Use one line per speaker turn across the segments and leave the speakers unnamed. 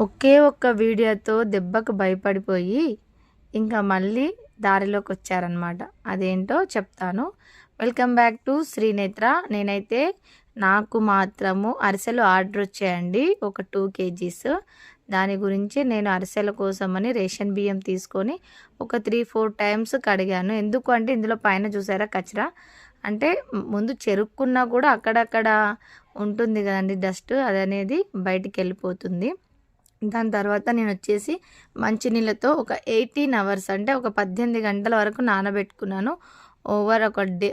ఒకే ఒక్క వీడియోతో దెబ్బకు భయపడిపోయి ఇంకా మళ్ళీ దారిలోకొచ్చారనమాట. అదేంటో చెప్తాను. Welcome back to Srinetra. నేనైతే నాకు మాత్రము అరిసెలు ఆర్డర్ వచ్చాయండి. ఒక 2 కేజీస్. దాని గురించి నేను అరిసెల కోసమని రేషన్ బియ్యం తీసుకొని ఒక 3, 4 టైమ్స్ కడిగాను. ఎందుకు అంటే ఇందులో పైన చూసారా కచరా, అంటే ముందు చెరుక్కున్నా కూడా అక్కడక్కడ ఉంటుంది కదండి డస్ట్, అదనేది బయటికెళ్ళిపోతుంది. దాని తర్వాత నేనొచ్చేసి మంచినీళ్ళతో ఒక 18 అవర్స్, అంటే ఒక 18 గంటల వరకు నానబెట్టుకున్నాను.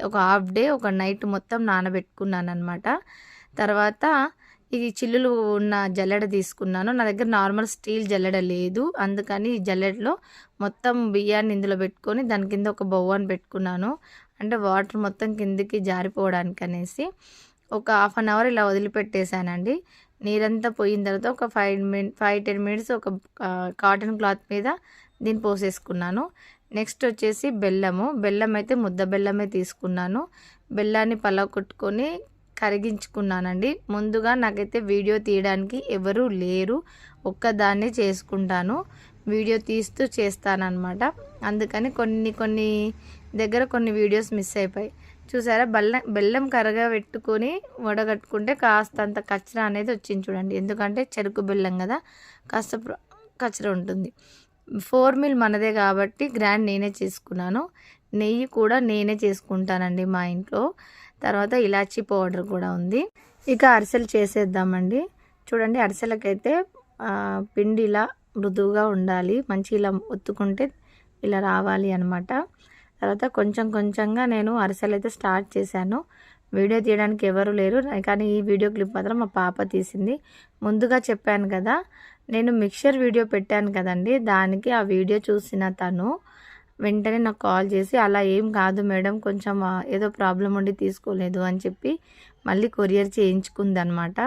ఒక హాఫ్ డే, ఒక నైట్ మొత్తం నానబెట్టుకున్నాననమాట. తర్వాత ఈ చిల్లులు ఉన్న జల్లెడ తీసుకున్నాను. నా దగ్గర నార్మల్ స్టీల్ జల్లెడ లేదు. అందుకని ఈ జల్లెడలో మొత్తం బియ్యాన్ని ఇందులో పెట్టుకొని దాని కింద ఒక బౌవని పెట్టుకున్నాను. అంటే వాటర్ మొత్తం కిందికి జారిపోవడానికనేసి ఒక హాఫ్ అన్ అవర్ ఇలా వదిలిపెట్టేశానండి. నీరంతా పోయిన తర్వాత ఒక 5-10 మినిట్స్ ఒక కాటన్ క్లాత్ మీద దీన్ని పోసేసుకున్నాను. నెక్స్ట్ వచ్చేసి బెల్లం అయితే ముద్ద బెల్లమే తీసుకున్నాను. బెల్లాన్ని పలగొట్టుకొని కరిగించుకున్నానండి. ముందుగా నాకైతే వీడియో తీయడానికి ఎవరూ లేరు, ఒక్కదాన్నే చేసుకుంటాను. వీడియో తీస్తూ చేస్తానన్నమాట. అందుకని కొన్ని దగ్గర కొన్ని వీడియోస్ మిస్ అయిపోయాయి. చూసారా, బెల్లం కరగబెట్టుకొని వడగట్టుకుంటే కాస్తంత కచరా అనేది వచ్చింది చూడండి. ఎందుకంటే చెరుకు బెల్లం కదా, కాస్త కచరా ఉంటుంది. 4 మిల్ మనదే కాబట్టి గ్రైండ్ నేనే చేసుకున్నాను. నెయ్యి కూడా నేనే చేసుకుంటానండి మా ఇంట్లో. తర్వాత ఇలాచీ పౌడర్ కూడా ఉంది. ఇక అరిసెలు చేసేద్దామండి. చూడండి, అరిసెలకైతే పిండి ఇలా మృదువుగా ఉండాలి, మంచి ఇలా ఒత్తుకుంటే ఇలా రావాలి అనమాట. తర్వాత కొంచెంగా నేను అరిసెలు అయితే స్టార్ట్ చేశాను. వీడియో తీయడానికి ఎవరు లేరు, కానీ ఈ వీడియో క్లిప్ మాత్రం మా పాప తీసింది. ముందుగా చెప్పాను కదా, నేను మిక్చర్ వీడియో పెట్టాను కదండి, దానికి ఆ వీడియో చూసిన తను వెంటనే నాకు కాల్ చేసి, అలా ఏం కాదు మేడం, కొంచెం ఏదో ప్రాబ్లం ఉండి తీసుకోలేదు అని చెప్పి మళ్ళీ కొరియర్ చేయించుకుంది అనమాట.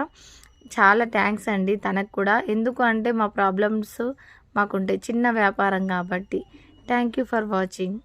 చాలా థ్యాంక్స్ అండి తనకు కూడా. ఎందుకు అంటే మా ప్రాబ్లమ్స్ మాకుంటాయి, చిన్న వ్యాపారం కాబట్టి. Thank you for watching.